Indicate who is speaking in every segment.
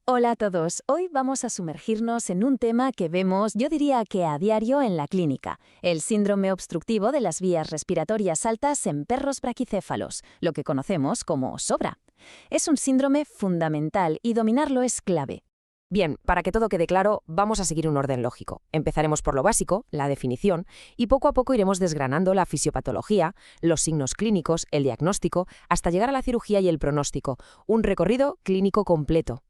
Speaker 1: Hola a todos, hoy vamos a sumergirnos en un tema que vemos, yo diría que a diario en la clínica, el síndrome obstructivo de las vías respiratorias altas en perros braquicéfalos, lo que conocemos como SOBRA. Es un síndrome fundamental y dominarlo es clave.
Speaker 2: Bien, para que todo quede claro, vamos a seguir un orden lógico. Empezaremos por lo básico, la definición, y poco a poco iremos desgranando la fisiopatología, los signos clínicos, el diagnóstico, hasta llegar a la cirugía y el pronóstico. Un recorrido clínico completo.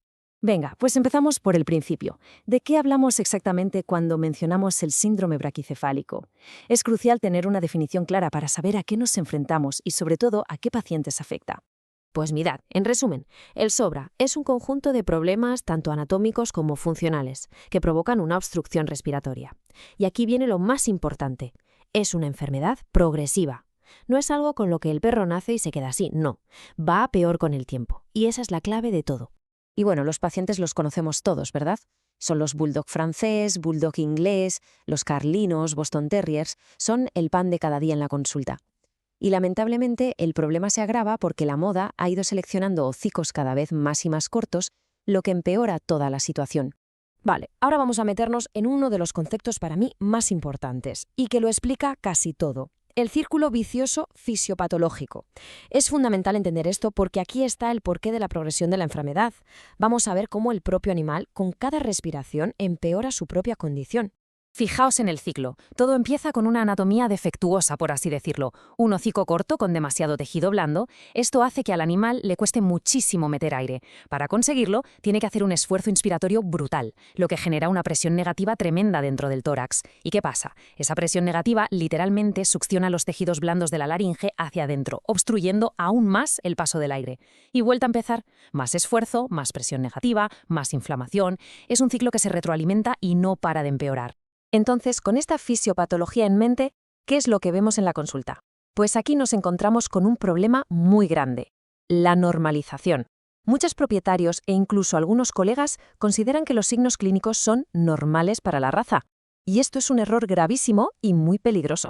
Speaker 1: Venga, pues empezamos por el principio. ¿De qué hablamos exactamente cuando mencionamos el síndrome braquicefálico? Es crucial tener una definición clara para saber a qué nos enfrentamos y sobre todo a qué pacientes afecta.
Speaker 2: Pues mirad, en resumen, el SOBRA es un conjunto de problemas tanto anatómicos como funcionales que provocan una obstrucción respiratoria. Y aquí viene lo más importante. Es una enfermedad progresiva. No es algo con lo que el perro nace y se queda así, no. Va a peor con el tiempo. Y esa es la clave de todo.
Speaker 1: Y bueno, los pacientes los conocemos todos, ¿verdad? Son los bulldog francés, bulldog inglés, los carlinos, Boston terriers, son el pan de cada día en la consulta. Y lamentablemente el problema se agrava porque la moda ha ido seleccionando hocicos cada vez más y más cortos, lo que empeora toda la situación.
Speaker 2: Vale, ahora vamos a meternos en uno de los conceptos para mí más importantes y que lo explica casi todo. El círculo vicioso fisiopatológico. Es fundamental entender esto porque aquí está el porqué de la progresión de la enfermedad. Vamos a ver cómo el propio animal, con cada respiración, empeora su propia condición. Fijaos en el ciclo. Todo empieza con una anatomía defectuosa, por así decirlo. Un hocico corto con demasiado tejido blando. Esto hace que al animal le cueste muchísimo meter aire. Para conseguirlo, tiene que hacer un esfuerzo inspiratorio brutal, lo que genera una presión negativa tremenda dentro del tórax. ¿Y qué pasa? Esa presión negativa literalmente succiona los tejidos blandos de la laringe hacia adentro, obstruyendo aún más el paso del aire. Y vuelta a empezar. Más esfuerzo, más presión negativa, más inflamación. Es un ciclo que se retroalimenta y no para de empeorar. Entonces, con esta fisiopatología en mente, ¿qué es lo que vemos en la consulta? Pues aquí nos encontramos con un problema muy grande: la normalización. Muchos propietarios e incluso algunos colegas consideran que los signos clínicos son normales para la raza. Y esto es un error gravísimo y muy peligroso.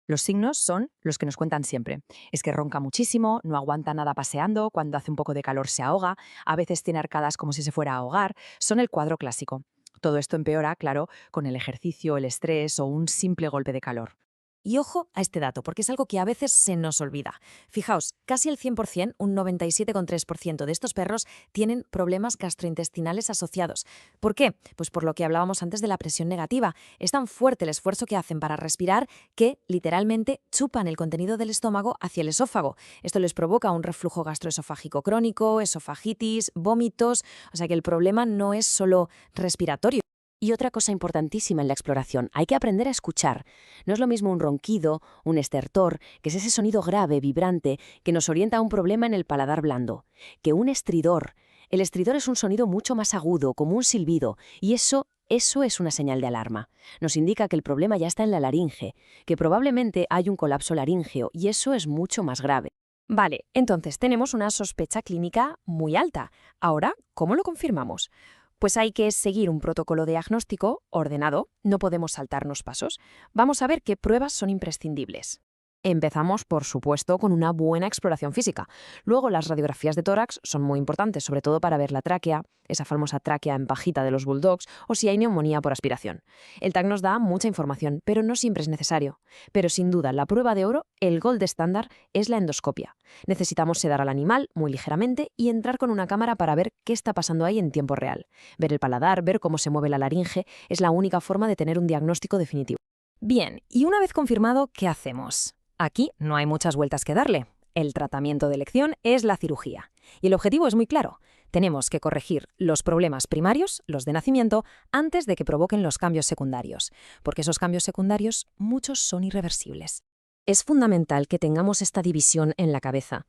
Speaker 3: Los signos son los que nos cuentan siempre. Es que ronca muchísimo, no aguanta nada paseando, cuando hace un poco de calor se ahoga, a veces tiene arcadas como si se fuera a ahogar. Son el cuadro clásico. Todo esto empeora, claro, con el ejercicio, el estrés o un simple golpe de calor.
Speaker 2: Y ojo a este dato, porque es algo que a veces se nos olvida. Fijaos, casi el 100%, un 97,3% de estos perros tienen problemas gastrointestinales asociados. ¿Por qué? Pues por lo que hablábamos antes de la presión negativa. Es tan fuerte el esfuerzo que hacen para respirar que, literalmente, chupan el contenido del estómago hacia el esófago. Esto les provoca un reflujo gastroesofágico crónico, esofagitis, vómitos. O sea que el problema no es solo respiratorio. Y otra cosa importantísima en la exploración, hay que aprender a escuchar. No es lo mismo un ronquido, un estertor, que es ese sonido grave, vibrante, que nos orienta a un problema en el paladar blando, que un estridor. El estridor es un sonido mucho más agudo, como un silbido, y eso es una señal de alarma. Nos indica que el problema ya está en la laringe, que probablemente hay un colapso laríngeo, y eso es mucho más grave. Vale, entonces tenemos una sospecha clínica muy alta. Ahora, ¿cómo lo confirmamos? Pues hay que seguir un protocolo diagnóstico ordenado, no podemos saltarnos pasos. Vamos a ver qué pruebas son imprescindibles. Empezamos, por supuesto, con una buena exploración física. Luego, las radiografías de tórax son muy importantes, sobre todo para ver la tráquea, esa famosa tráquea en pajita de los bulldogs, o si hay neumonía por aspiración. El TAC nos da mucha información, pero no siempre es necesario. Pero sin duda, la prueba de oro, el gold estándar, es la endoscopia. Necesitamos sedar al animal muy ligeramente y entrar con una cámara para ver qué está pasando ahí en tiempo real. Ver el paladar, ver cómo se mueve la laringe, es la única forma de tener un diagnóstico definitivo. Bien, y una vez confirmado, ¿qué hacemos? Aquí no hay muchas vueltas que darle. El tratamiento de elección es la cirugía. Y el objetivo es muy claro. Tenemos que corregir los problemas primarios, los de nacimiento, antes de que provoquen los cambios secundarios. Porque esos cambios secundarios, muchos son irreversibles. Es fundamental que tengamos esta división en la cabeza.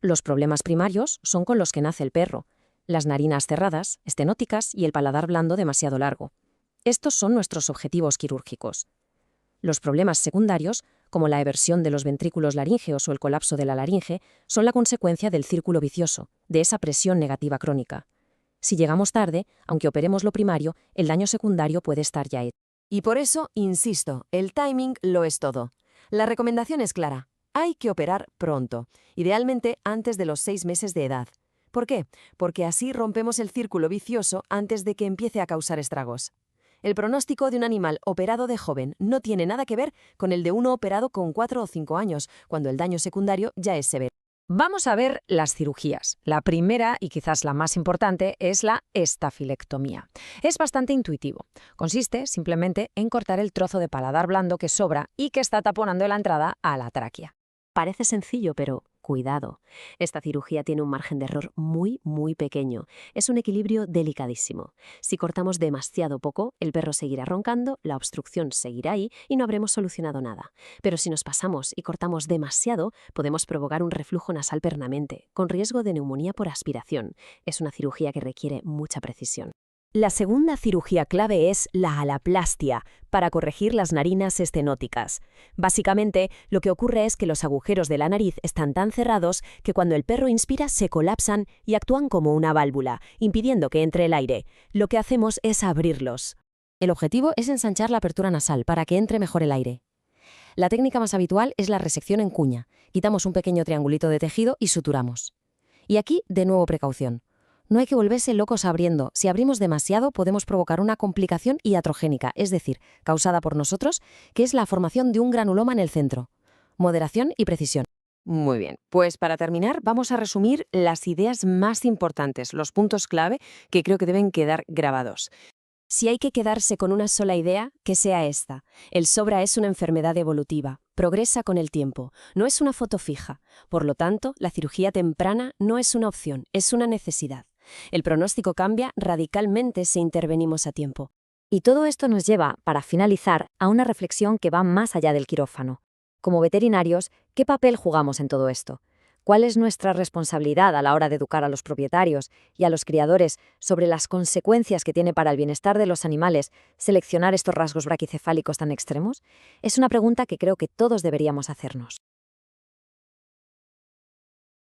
Speaker 2: Los problemas primarios son con los que nace el perro. Las narinas cerradas, estenóticas y el paladar blando demasiado largo. Estos son nuestros objetivos quirúrgicos. Los problemas secundarios, como la eversión de los ventrículos laríngeos o el colapso de la laringe, son la consecuencia del círculo vicioso, de esa presión negativa crónica. Si llegamos tarde, aunque operemos lo primario, el daño secundario puede estar ya hecho.
Speaker 4: Y por eso, insisto, el timing lo es todo. La recomendación es clara. Hay que operar pronto, idealmente antes de los 6 meses de edad. ¿Por qué? Porque así rompemos el círculo vicioso antes de que empiece a causar estragos. El pronóstico de un animal operado de joven no tiene nada que ver con el de uno operado con 4 o 5 años, cuando el daño secundario ya es severo.
Speaker 1: Vamos a ver las cirugías. La primera, y quizás la más importante, es la estafilectomía. Es bastante intuitivo. Consiste simplemente en cortar el trozo de paladar blando que sobra y que está taponando la entrada a la tráquea.
Speaker 5: Parece sencillo, pero cuidado. Esta cirugía tiene un margen de error muy, muy pequeño. Es un equilibrio delicadísimo. Si cortamos demasiado poco, el perro seguirá roncando, la obstrucción seguirá ahí y no habremos solucionado nada. Pero si nos pasamos y cortamos demasiado, podemos provocar un reflujo nasal permanente, con riesgo de neumonía por aspiración. Es una cirugía que requiere mucha precisión.
Speaker 4: La segunda cirugía clave es la alaplastia, para corregir las narinas estenóticas. Básicamente, lo que ocurre es que los agujeros de la nariz están tan cerrados que cuando el perro inspira se colapsan y actúan como una válvula, impidiendo que entre el aire. Lo que hacemos es abrirlos.
Speaker 1: El objetivo es ensanchar la apertura nasal para que entre mejor el aire. La técnica más habitual es la resección en cuña. Quitamos un pequeño triangulito de tejido y suturamos. Y aquí, de nuevo, precaución. No hay que volverse locos abriendo. Si abrimos demasiado, podemos provocar una complicación iatrogénica, es decir, causada por nosotros, que es la formación de un granuloma en el centro. Moderación y precisión. Muy bien, pues para terminar vamos a resumir las ideas más importantes, los puntos clave que creo que deben quedar grabados.
Speaker 4: Si hay que quedarse con una sola idea, que sea esta. El SOBRA es una enfermedad evolutiva, progresa con el tiempo, no es una foto fija. Por lo tanto, la cirugía temprana no es una opción, es una necesidad. El pronóstico cambia radicalmente si intervenimos a tiempo.
Speaker 2: Y todo esto nos lleva, para finalizar, a una reflexión que va más allá del quirófano. Como veterinarios, ¿qué papel jugamos en todo esto? ¿Cuál es nuestra responsabilidad a la hora de educar a los propietarios y a los criadores sobre las consecuencias que tiene para el bienestar de los animales seleccionar estos rasgos braquicefálicos tan extremos? Es una pregunta que creo que todos deberíamos hacernos.